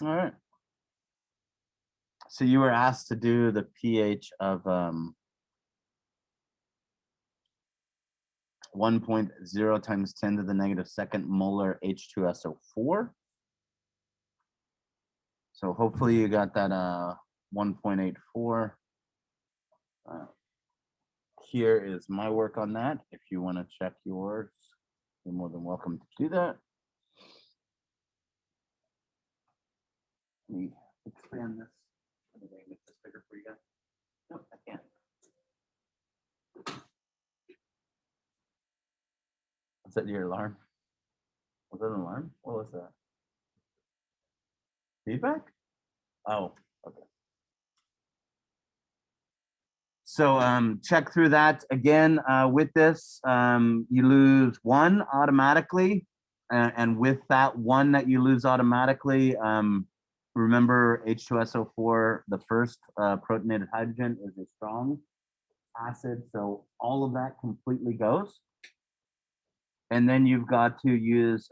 All right. So you were asked to do the pH of 1.0 times 10 to the negative second molar H2SO4. So hopefully you got that 1.84. Here is my work on that. If you want to check yours, you're more than welcome to do that. Let me expand this. Let me make this bigger for you guys. Nope, I can't. Is that your alarm? Was that an alarm? What was that? Feedback? Oh, okay. So check through that again. With this, you lose 1 automatically, and with that 1 that you lose automatically, remember H2SO4, the first protonated hydrogen, is a strong acid, so all of that completely goes. And then you've got to use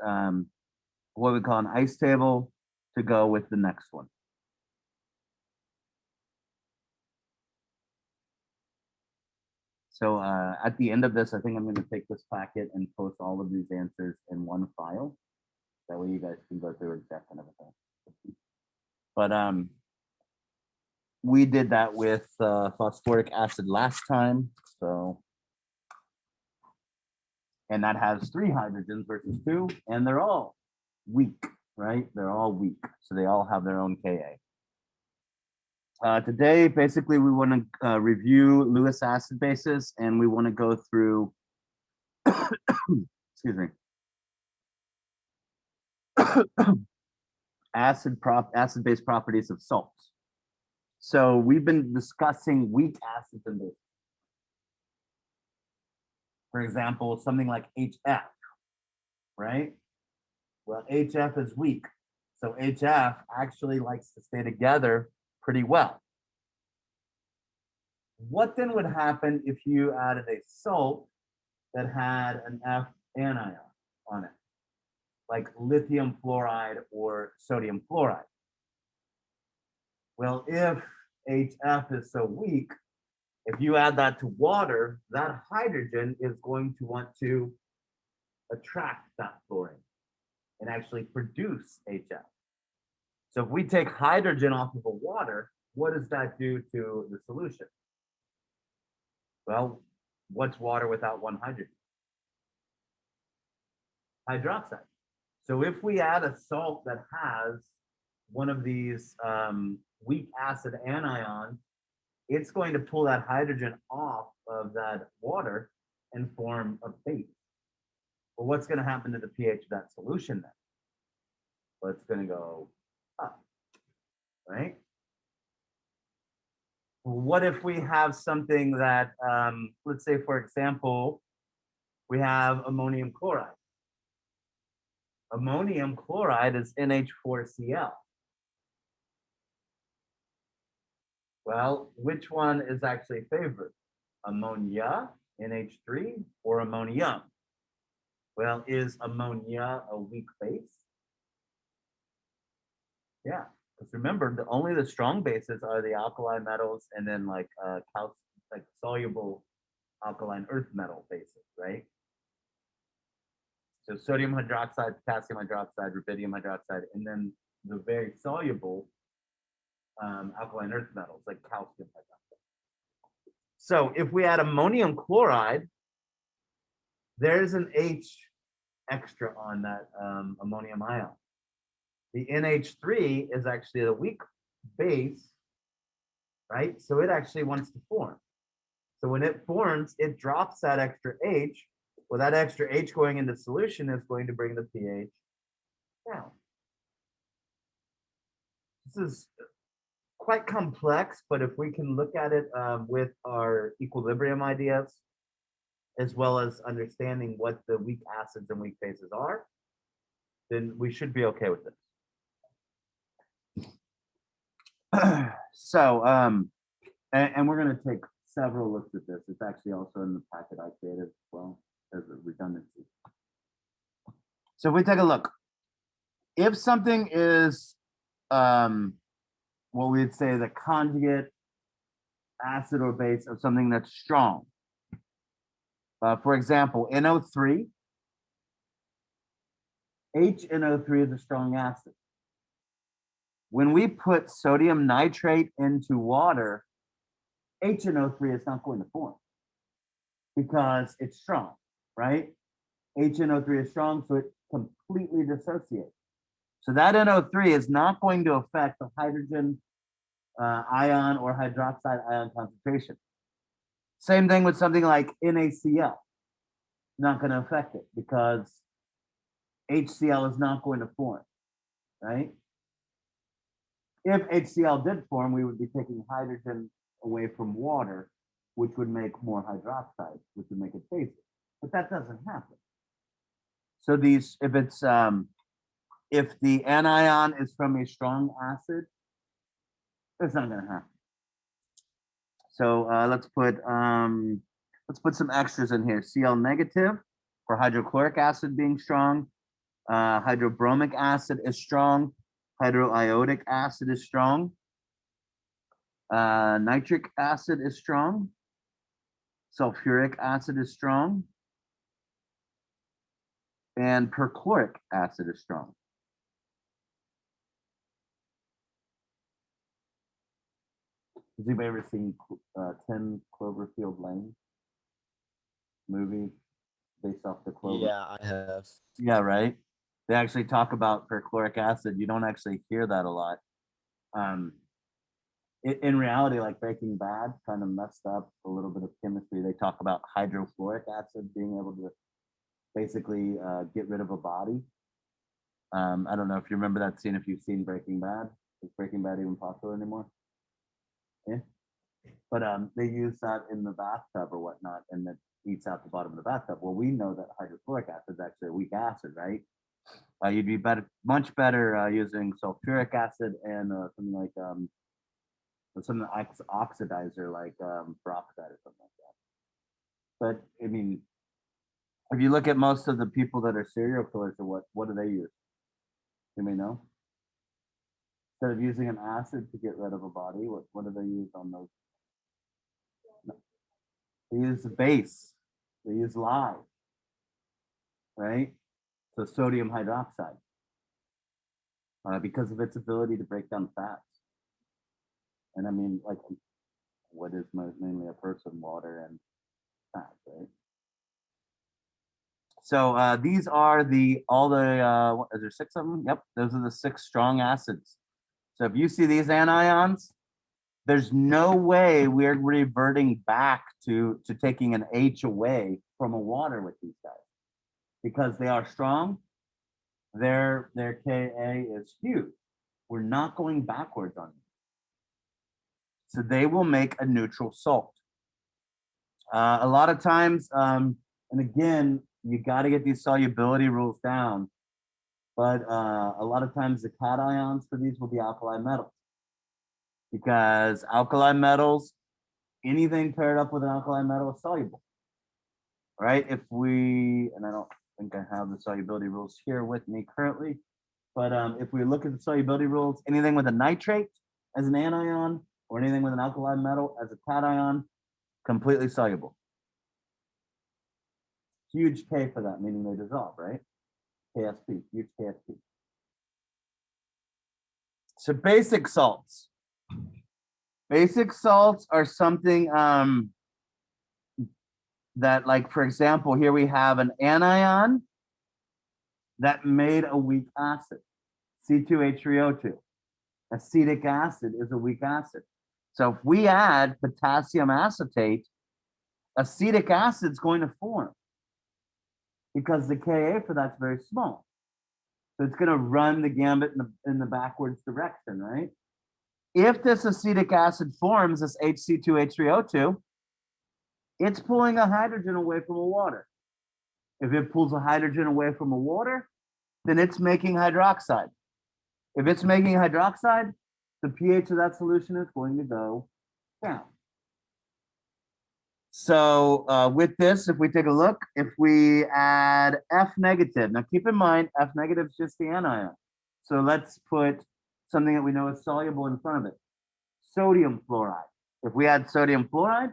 what we call an ice table to go with the next one. So at the end of this, I think I'm going to take this packet and post all of these answers in one file. That way you guys can go through and check and everything. But we did that with phosphoric acid last time. So, and that has 3 hydrogens versus 2, and they're all weak, right? They're all weak. So they all have their own Ka. Today, basically, we want to review Lewis acid bases, and we want to go through, excuse me, acid-base properties of salts. So we've been discussing weak acids and bases. For example, something like HF, right? Well, HF is weak. So HF actually likes to stay together pretty well. What then would happen if you added a salt that had an F anion on it, like lithium fluoride or sodium fluoride? Well, if HF is so weak, if you add that to water, that hydrogen is going to want to attract that fluorine and actually produce HF. So if we take hydrogen off of the water, what does that do to the solution? Well, what's water without 1 hydrogen? Hydroxide. So if we add a salt that has one of these weak acid anions, it's going to pull that hydrogen off of that water and form a base. Well, what's going to happen to the pH of that solution then? Well, it's going to go up, right? What if we have something that, let's say, for example, we have ammonium chloride. Ammonium chloride is NH4Cl. Well, which one is actually favored? Ammonia, NH3, or ammonium? Well, is ammonia a weak base? Yeah, because remember, only the strong bases are the alkali metals and then like soluble alkaline earth metal bases, right? So sodium hydroxide, potassium hydroxide, rubidium hydroxide, and then the very soluble alkaline earth metals like calcium hydroxide. So if we add ammonium chloride, there's an H extra on that ammonium ion. The NH3 is actually the weak base, right? So it actually wants to form. So when it forms, it drops that extra H. Well, that extra H going into solution is going to bring the pH down. This is quite complex, but if we can look at it with our equilibrium ideas, as well as understanding what the weak acids and weak bases are, then we should be okay with this. So, and we're going to take several looks at this. It's actually also in the packet I created as well as a redundancy. So if we take a look, if something is what we'd say the conjugate acid or base of something that's strong. For example, NO3, HNO3 is a strong acid. When we put sodium nitrate into water, HNO3 is not going to form because it's strong, right? HNO3 is strong, so it completely dissociates. So that NO3 is not going to affect the hydrogen ion or hydroxide ion concentration. Same thing with something like NaCl. Not going to affect it because HCl is not going to form, right? If HCl did form, we would be taking hydrogen away from water, which would make more hydroxide, which would make it basic. But that doesn't happen. So these, if it's if the anion is from a strong acid, that's not going to happen. So let's put some extras in here. Cl negative for hydrochloric acid being strong. Hydrobromic acid is strong. Hydroiodic acid is strong. Nitric acid is strong. Sulfuric acid is strong. And perchloric acid is strong. Has anybody ever seen 10 Cloverfield Lane movie based off the Clover? Yeah, I have. Yeah, right. They actually talk about perchloric acid. You don't actually hear that a lot. In reality, like Breaking Bad kind of messed up a little bit of chemistry. They talk about hydrofluoric acid being able to basically get rid of a body. I don't know if you remember that scene if you've seen Breaking Bad. Is Breaking Bad even popular anymore? Yeah. But they use that in the bathtub or whatnot, and it eats out the bottom of the bathtub. Well, we know that hydrofluoric acid is actually a weak acid, right? You'd be much better using sulfuric acid and something like some oxidizer like peroxide or something like that. But I mean, if you look at most of the people that are serial killers, or what do they use? You may know. Instead of using an acid to get rid of a body, what do they use on those? They use the base. They use lye, right? So sodium hydroxide, because of its ability to break down fats. And I mean, like, what is mainly a person? Water and fat, right? So these are is there 6 of them? Yep, those are the 6 strong acids. So if you see these anions, there's no way we're reverting back to taking an H away from a water with these guys because they are strong. Their Ka is huge. We're not going backwards on them. So they will make a neutral salt. A lot of times, and again, you got to get these solubility rules down. But a lot of times the cations for these will be alkali metals because alkali metals, anything paired up with an alkali metal is soluble, right? And I don't think I have the solubility rules here with me currently, but if we look at the solubility rules, anything with a nitrate as an anion or anything with an alkali metal as a cation, completely soluble. Huge K for that, meaning they dissolve, right? KSP, huge KSP. So basic salts. Basic salts are something that, like, for example, here we have an anion that made a weak acid, C2H3O2. Acetic acid is a weak acid. So if we add potassium acetate, acetic acid is going to form because the Ka for that's very small. So it's going to run the gambit in the backwards direction, right? If this acetic acid forms this HC2H3O2, it's pulling a hydrogen away from a water. If it pulls a hydrogen away from a water, then it's making hydroxide. If it's making hydroxide, the pH of that solution is going to go down. So with this, if we take a look, if we add F negative, now keep in mind, F negative is just the anion. So let's put something that we know is soluble in front of it. Sodium fluoride. If we add sodium fluoride,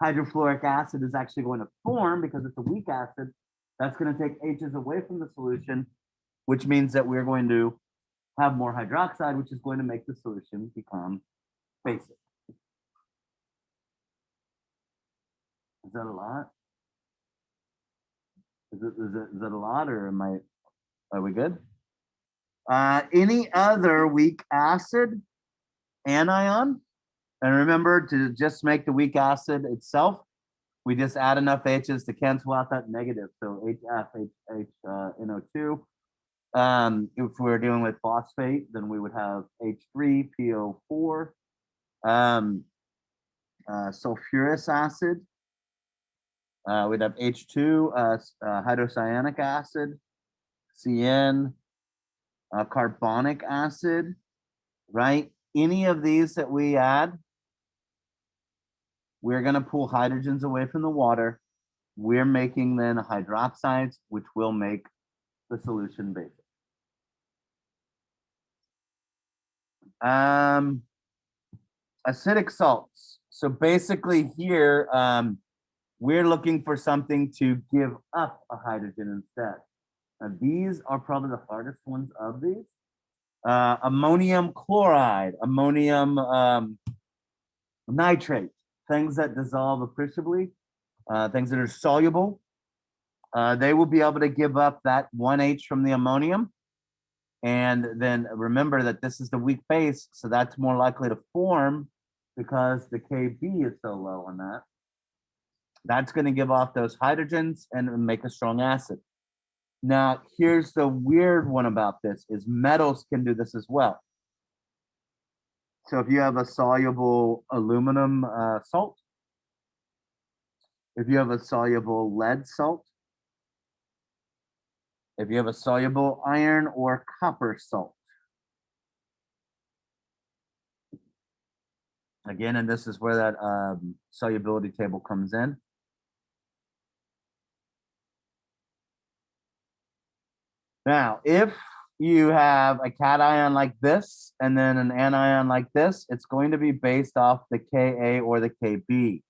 hydrofluoric acid is actually going to form because it's a weak acid. That's going to take H's away from the solution, which means that we're going to have more hydroxide, which is going to make the solution become basic. Is that a lot? Is that a lot, or are we good? Any other weak acid anion? And remember to just make the weak acid itself, we just add enough H's to cancel out that negative. So HF, if we're dealing with phosphate, then we would have H3PO4, sulfurous acid. We'd have H2, hydrocyanic acid, CN, carbonic acid, right? Any of these that we add, we're going to pull hydrogens away from the water. We're making then hydroxides, which will make the solution basic. Acidic salts. So basically here, we're looking for something to give up a hydrogen instead. Now these are probably the hardest ones of these. Ammonium chloride, ammonium nitrate, things that dissolve appreciably, things that are soluble. They will be able to give up that 1H from the ammonium. And then remember that this is the weak base, so that's more likely to form because the Kb is so low on that. That's going to give off those hydrogens and make a strong acid. Now, here's the weird one about this is metals can do this as well. So if you have a soluble aluminum salt, if you have a soluble lead salt, if you have a soluble iron or copper salt. Again, and this is where that solubility table comes in. Now, if you have a cation like this and then an anion like this, it's going to be based off the Ka or the Kb.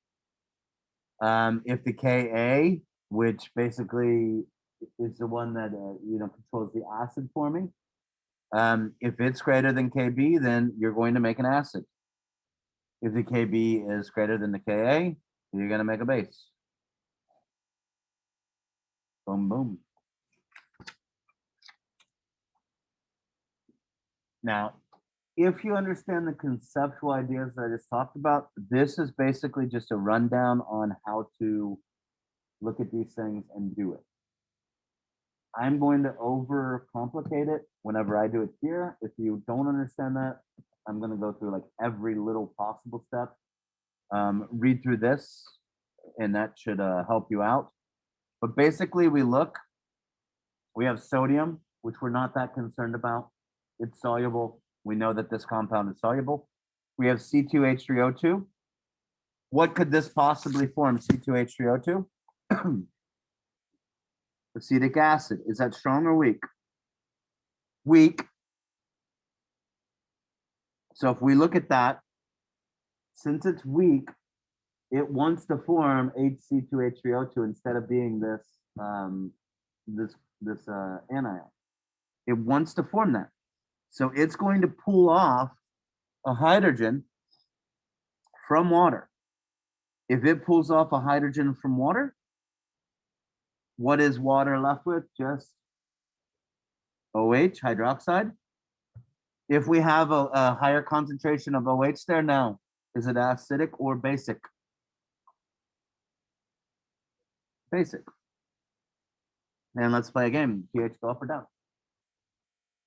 If the Ka, which basically is the one that controls the acid forming, if it's greater than Kb, then you're going to make an acid. If the Kb is greater than the Ka, you're going to make a base. Boom, boom. Now, if you understand the conceptual ideas that I just talked about, this is basically just a rundown on how to look at these things and do it. I'm going to overcomplicate it whenever I do it here. If you don't understand that, I'm going to go through like every little possible step. Read through this, and that should help you out. But basically, we have sodium, which we're not that concerned about. It's soluble. We know that this compound is soluble. We have C2H3O2. What could this possibly form, C2H3O2? Acetic acid. Is that strong or weak? Weak. So if we look at that, since it's weak, it wants to form HC2H3O2 instead of being this anion. It wants to form that. So it's going to pull off a hydrogen from water. If it pulls off a hydrogen from water, what is water left with? Just OH, hydroxide. If we have a higher concentration of OH there now, is it acidic or basic? Basic. And let's play a game. pH go up or down?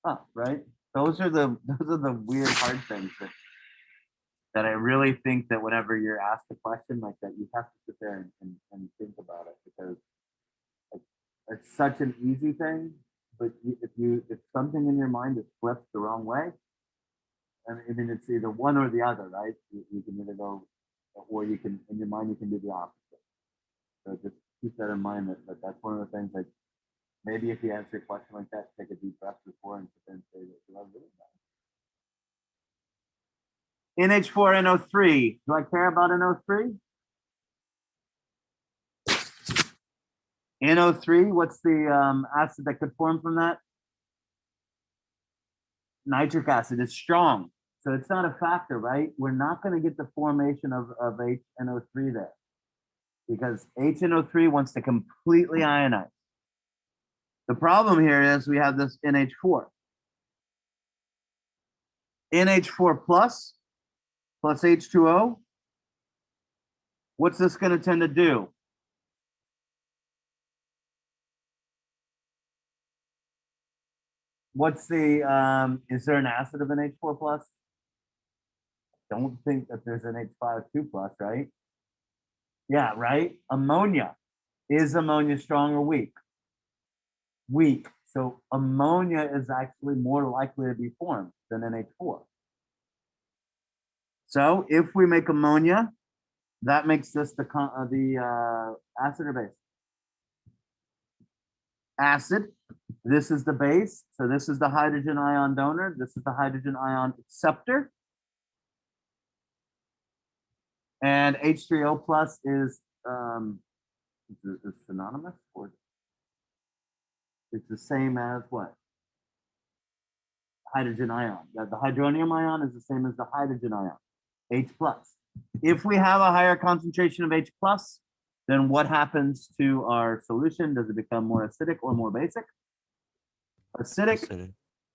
Up, right? Those are the weird hard things that I really think that whenever you're asked a question like that, you have to sit there and think about it, because it's such an easy thing, but if something in your mind is flipped the wrong way, I mean it's either one or the other, right? You can either go or you can, in your mind, you can do the opposite. So just keep that in mind that that's one of the things like maybe if you answer a question like that, take a deep breath before and then say that you love doing that. NH4NO3. Do I care about NO3? NO3, what's the acid that could form from that? Nitric acid. It's strong. So it's not a factor, right? We're not going to get the formation of HNO3 there because HNO3 wants to completely ionize. The problem here is we have this NH4. NH4 plus H2O. What's this going to tend to do? What's the, is there an acid of NH4 plus? Don't think that there's an H52 plus, right? Yeah, right? Ammonia. Is ammonia strong or weak? Weak. So ammonia is actually more likely to be formed than NH4. So if we make ammonia, that makes this the acid or base? Acid. This is the base. So this is the hydrogen ion donor. This is the hydrogen ion acceptor. And H3O plus is synonymous, or it's the same as what? Hydrogen ion. The hydronium ion is the same as the hydrogen ion, H plus. If we have a higher concentration of H plus, then what happens to our solution? Does it become more acidic or more basic? Acidic.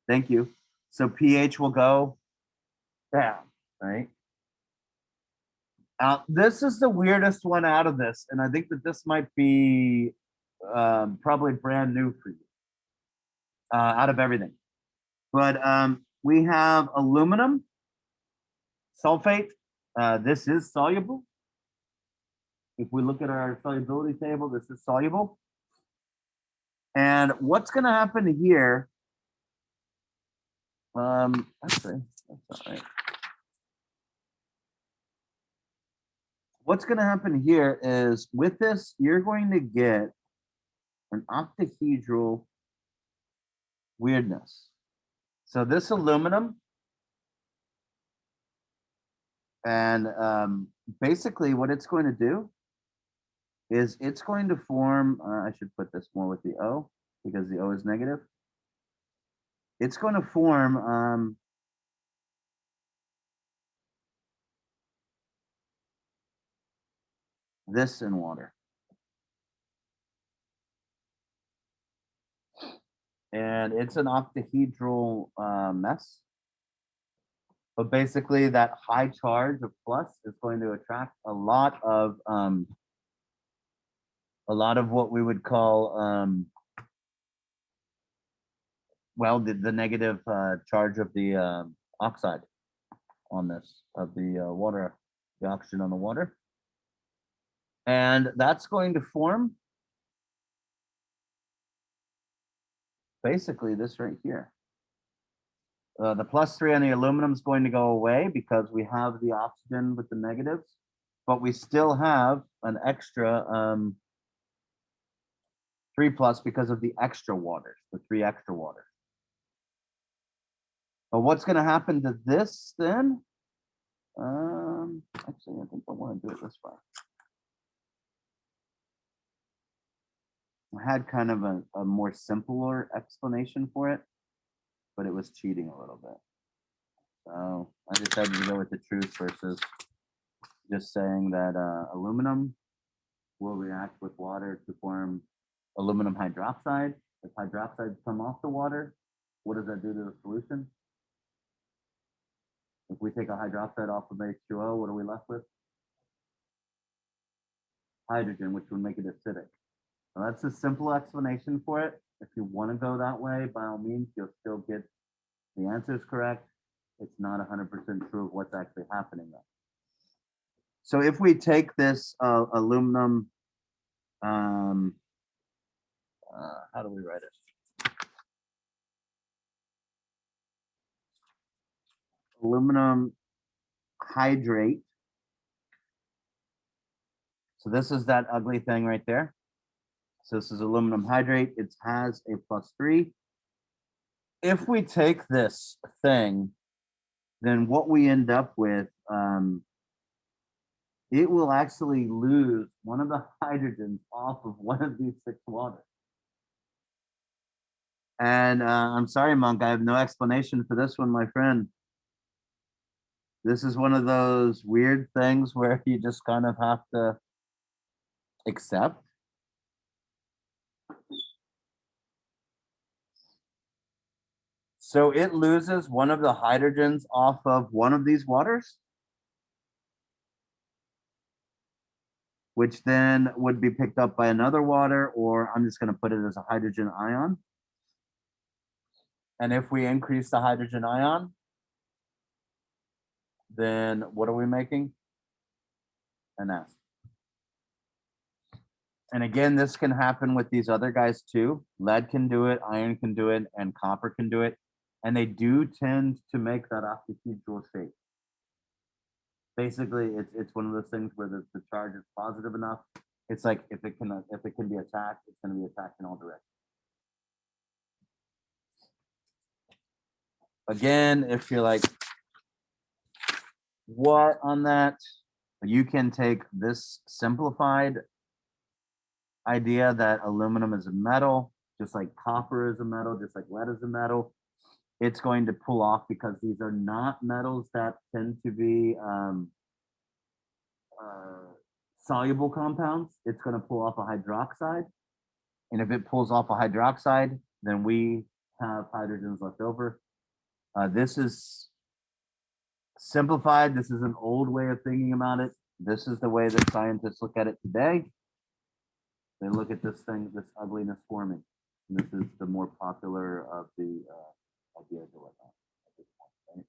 Thank you. So pH will go down, right? This is the weirdest one out of this, and I think that this might be probably brand new for you out of everything. But we have aluminum sulfate. This is soluble. If we look at our solubility table, this is soluble. And what's going to happen here? Actually, that's all right. What's going to happen here is with this, you're going to get an octahedral weirdness. So this aluminum, and basically what it's going to do is it's going to form, I should put this more with the O because the O is negative. It's going to form this in water. And it's an octahedral mess. But basically that high charge of plus is going to attract a lot of what we would call well, the negative charge of the oxide on this, of the water, the oxygen on the water. And that's going to form basically this right here. The +3 on the aluminum is going to go away because we have the oxygen with the negatives, but we still have an extra 3+ because of the extra waters, the 3 extra waters. But what's going to happen to this then? Actually, I think I want to do it this way. I had kind of a more simpler explanation for it, but it was cheating a little bit. So I decided to go with the truth versus just saying that aluminum will react with water to form aluminum hydroxide. If hydroxides come off the water, what does that do to the solution? If we take a hydroxide off of H2O, what are we left with? Hydrogen, which would make it acidic. Now that's a simple explanation for it. If you want to go that way, by all means, you'll still get the answers correct. It's not 100% true of what's actually happening though. So if we take this aluminum, how do we write it? Aluminum hydrate So this is that ugly thing right there. So this is aluminum hydrate. It has a +3. If we take this thing, then what we end up with, it will actually lose one of the hydrogens off of one of these 6 waters. And I'm sorry, Monk, I have no explanation for this one, my friend. This is one of those weird things where you just kind of have to accept. So it loses one of the hydrogens off of one of these waters, which then would be picked up by another water, or I'm just going to put it as a hydrogen ion. And if we increase the hydrogen ion, then what are we making? An S. And again, this can happen with these other guys too. Lead can do it, iron can do it, and copper can do it. And they do tend to make that octahedral shape. Basically, it's one of those things where the charge is positive enough. It's like if it can be attacked, it's going to be attacked in all directions. Again, if you're like, what on that? You can take this simplified idea that aluminum is a metal, just like copper is a metal, just like lead is a metal. It's going to pull off because these are not metals that tend to be soluble compounds. It's going to pull off a hydroxide. And if it pulls off a hydroxide, then we have hydrogens left over. This is simplified. This is an old way of thinking about it. This is the way that scientists look at it today. They look at this thing, this ugliness forming. And this is the more popular of the ideas or whatnot at this point, right?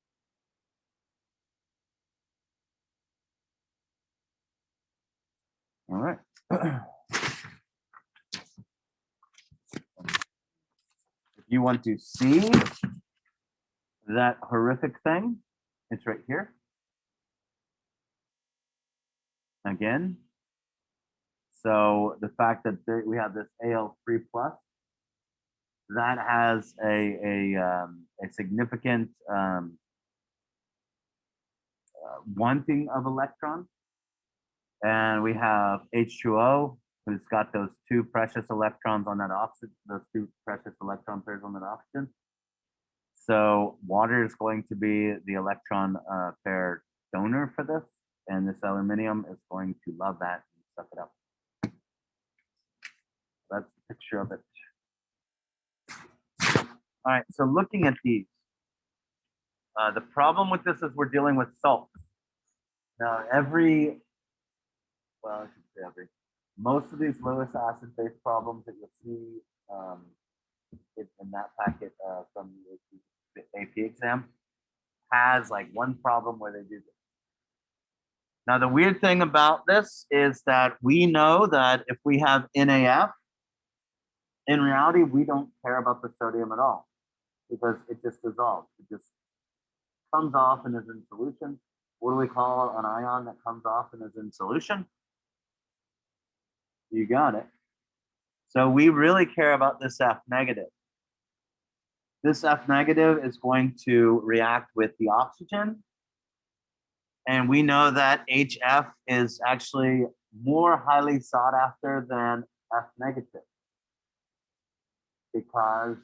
All right. If you want to see that horrific thing, it's right here. Again. So the fact that we have this Al3 plus, that has a significant wanting of electrons. And we have H2O, who's got those 2 precious electrons on that oxygen, those 2 precious electron pairs on that oxygen. So water is going to be the electron pair donor for this, and this aluminum is going to love that and suck it up. That's the picture of it. All right, so looking at these, the problem with this is we're dealing with salts. Now, most of these Lewis acid-based problems that you'll see in that packet from the AP exam has like one problem where they do this. Now, the weird thing about this is that we know that if we have NaF, in reality, we don't care about the sodium at all because it just dissolves. It just comes off and is in solution. What do we call an ion that comes off and is in solution? You got it. So we really care about this F negative. This F negative is going to react with the oxygen. And we know that HF is actually more highly sought after than F negative because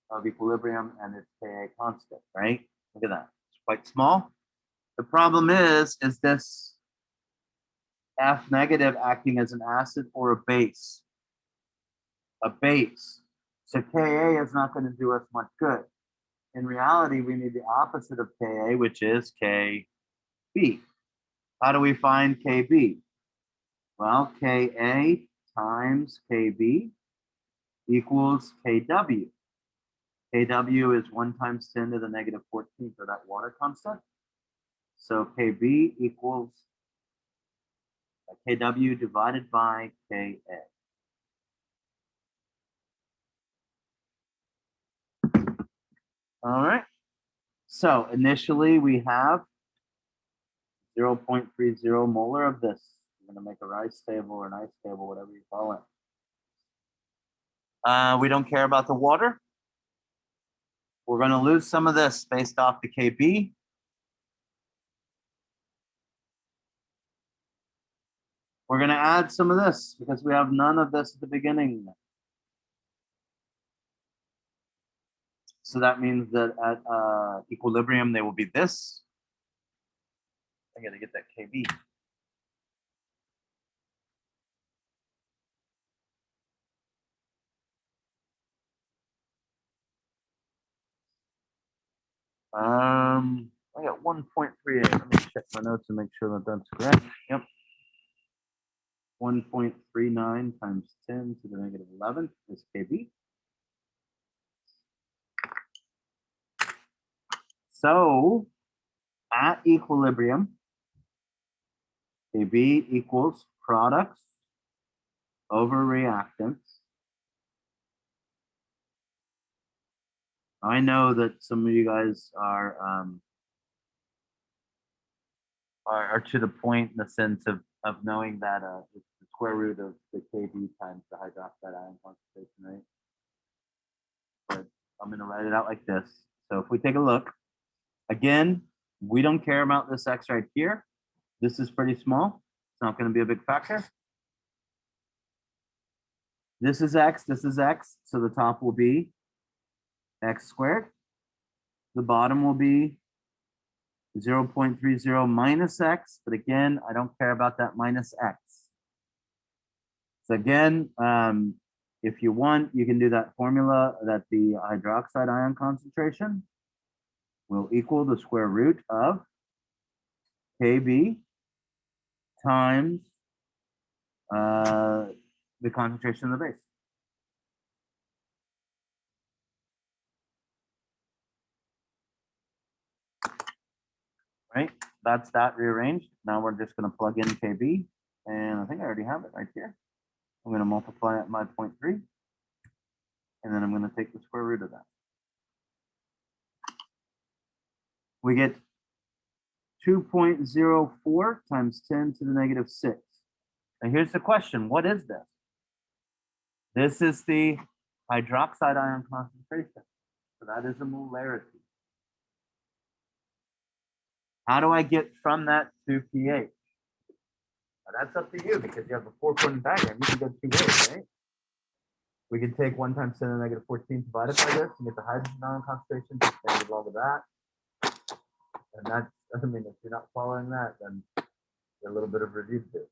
of equilibrium and its Ka constant, right? Look at that. It's quite small. The problem is this F negative acting as an acid or a base? A base. So Ka is not going to do us much good. In reality, we need the opposite of Ka, which is Kb. How do we find Kb? Well, Ka times Kb equals Kw. Kw is 1 times 10 to the negative 14 for that water constant. So Kb equals Kw divided by Ka. All right. So initially we have 0.30 molar of this We're going to make a rice table or an ice table, whatever you call it. We don't care about the water. We're going to lose some of this based off the KB. We're going to add some of this because we have none of this at the beginning. So that means that at equilibrium, they will be this. I got to get that KB. I got 1.38. Let me check my notes and make sure that that's correct. Yep. 1.39 times 10 to the negative 11th is KB. So at equilibrium, KB equals products over reactants. I know that some of you guys are to the point in the sense of knowing that it's the square root of the KB times the hydroxide ion concentration, right? But I'm going to write it out like this. So if we take a look, again, we don't care about this X right here. This is pretty small. It's not going to be a big factor. This is X, so the top will be X squared. The bottom will be 0.30 minus X, but again, I don't care about that minus X. So again, if you want, you can do that formula that the hydroxide ion concentration will equal the square root of KB times the concentration of the base. Right, that's that rearranged. Now we're just going to plug in KB, and I think I already have it right here. I'm going to multiply it by 0.3, and then I'm going to take the square root of that. We get 2.04 times 10 to the negative 6. Now here's the question, what is this? This is the hydroxide ion concentration. So that is a molarity. How do I get from that to pH? Now that's up to you because you have a 4-point diagram. You can go 2 ways, right? We can take 1 times 10 to the negative 14 divided by this and get the hydrogen ion concentration, just negative log of that. And that's, I mean, if you're not following that, then a little bit of review to do.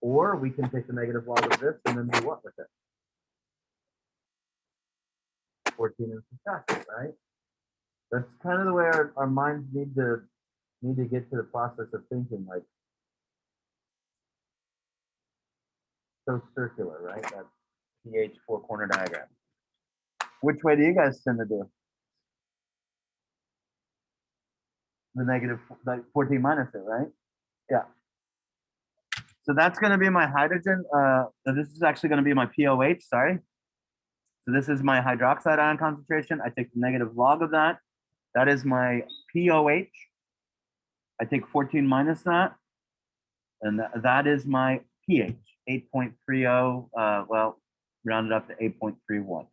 Or we can take the negative log of this and then do what with it? 14 and subtract it, right? That's kind of the way our minds need to get to the process of thinking, like so circular, right? That pH 4-corner diagram. Which way do you guys tend to do? The negative, like 14 minus it, right? Yeah. So that's going to be my hydrogen. This is actually going to be my POH, sorry. So this is my hydroxide ion concentration. I take the negative log of that. That is my POH. I take 14 minus that. And that is my pH, 8.30, well, rounded up to 8.31.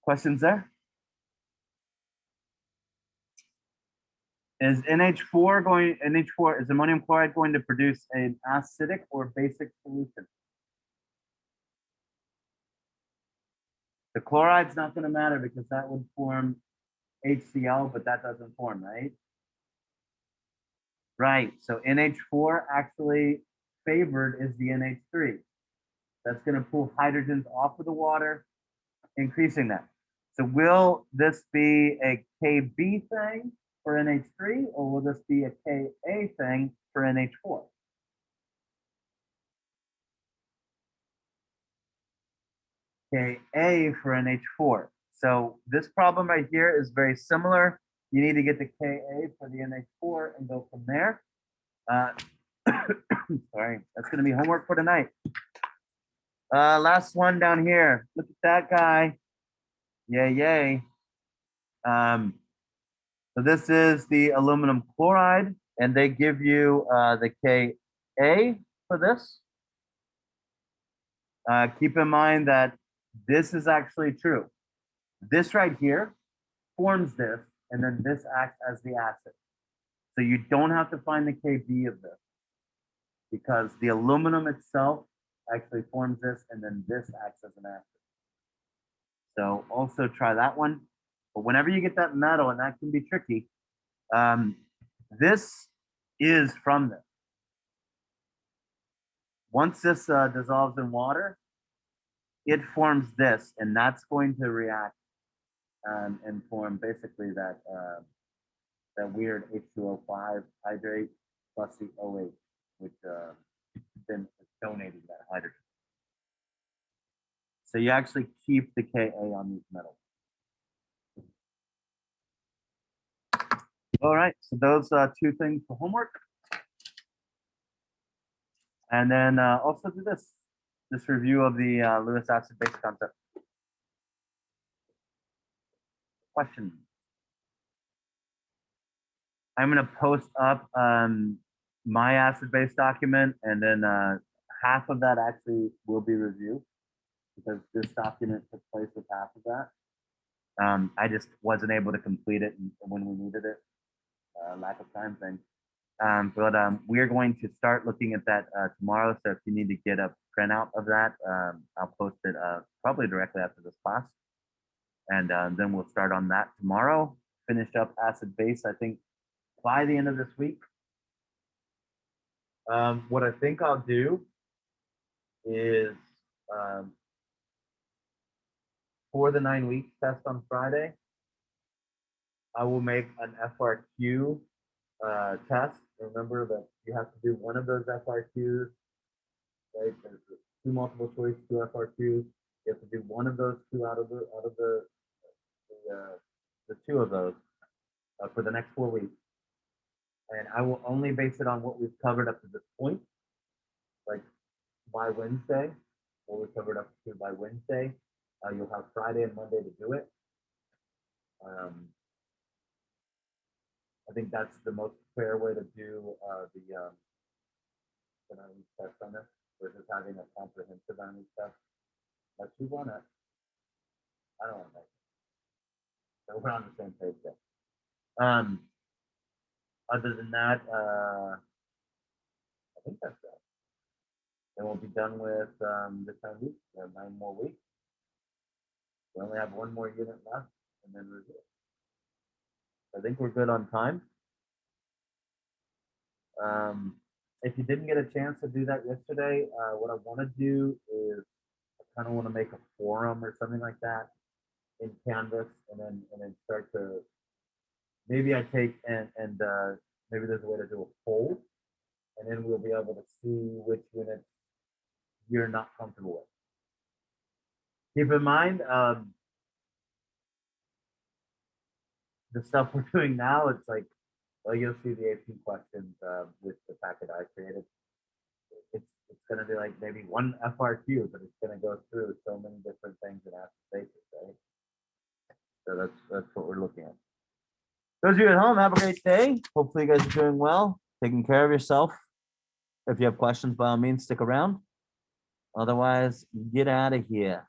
Questions there? Is NH4 is ammonium chloride going to produce an acidic or basic solution? The chloride's not going to matter because that would form HCl, but that doesn't form, right? Right, so NH4 actually favored is the NH3. That's going to pull hydrogens off of the water, increasing that. So will this be a Kb thing for NH3, or will this be a Ka thing for NH4? Ka for NH4. So this problem right here is very similar. You need to get the Ka for the NH4 and go from there. Sorry, that's going to be homework for tonight. Last one down here. Look at that guy. Yay, yay. So this is the aluminum chloride, and they give you the Ka for this. Keep in mind that this is actually true. This right here forms this, and then this acts as the acid. So you don't have to find the Kb of this because the aluminum itself actually forms this, and then this acts as an acid. So also try that one. But whenever you get that metal, and that can be tricky, this is from this. Once this dissolves in water, it forms this, and that's going to react and form basically that that weird H2O5 hydrate plus the OH, which then is donating that hydrogen. So you actually keep the Ka on these metals. All right, so those two things for homework. And then also do this review of the Lewis acid base concept. Question. I'm going to post up my acid base document, and then half of that actually will be reviewed because this document took place with half of that. I just wasn't able to complete it when we needed it, lack of time thing. But we are going to start looking at that tomorrow. So if you need to get a printout of that, I'll post it probably directly after this class. And then we'll start on that tomorrow. Finish up acid base, I think, by the end of this week. What I think I'll do is for the 9 weeks test on Friday, I will make an FRQ test. Remember that you have to do one of those FRQs, right? There's 2 multiple choice, 2 FRQs. You have to do one of those 2 out of the 2 of those for the next 4 weeks. And I will only base it on what we've covered up to this point. Like by Wednesday, what we covered up to by Wednesday, you'll have Friday and Monday to do it. I think that's the most fair way to do the 9 week test on this versus having a comprehensive 9 week test. Unless you want it, I don't want to make it. So we're on the same page there. Other than that, I think that's it. Then we'll be done with this 9 weeks. We have 9 more weeks. We only have 1 more unit left, and then review. I think we're good on time. If you didn't get a chance to do that yesterday, what I want to do is I kind of want to make a forum or something like that in Canvas, and then start to maybe I take and maybe there's a way to do a poll, and then we'll be able to see which units you're not comfortable with. Keep in mind, the stuff we're doing now, it's like, well, you'll see the AP questions with the packet I created. It's going to be like maybe 1 FRQ, but it's going to go through so many different things in acid basis, right? So that's what we're looking at. Those of you at home, have a great day. Hopefully you guys are doing well, taking care of yourself. If you have questions, by all means, stick around. Otherwise, get out of here.